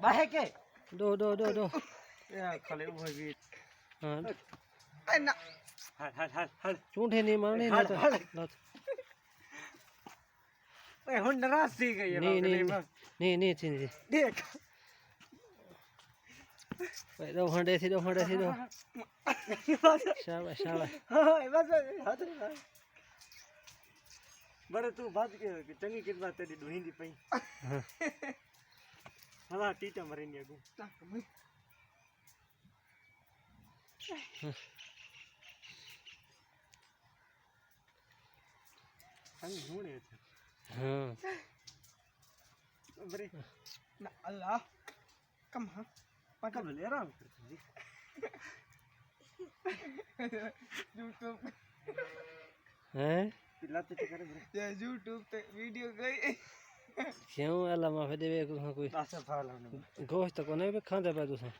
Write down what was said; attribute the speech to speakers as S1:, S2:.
S1: बाहे के
S2: दो
S1: यार खाली वो भी
S2: हाँ
S1: ए ना हल
S2: चूंठे नहीं मारने ना तो
S1: ए हुन नाराज थी गई है
S2: नहीं थी
S1: देख
S2: भाई दो हंडे थी दो शाबाश
S1: हां बस हाथ बरे तू बात के चंगी कितना तेरी ढूंढी पई हला टीटा मरेंगे गु संग ढूंढे थे
S2: हाँ
S1: बरे ना अल्लाह कम हां पकड़ ले आराम कर YouTube
S2: हैं
S1: पिलाते तो करे ये YouTube पे वीडियो गई
S2: क्यों अल्लाह माफी देवे को कोई
S1: आसे फाल
S2: गोश्त को नहीं खांदे पे तुसा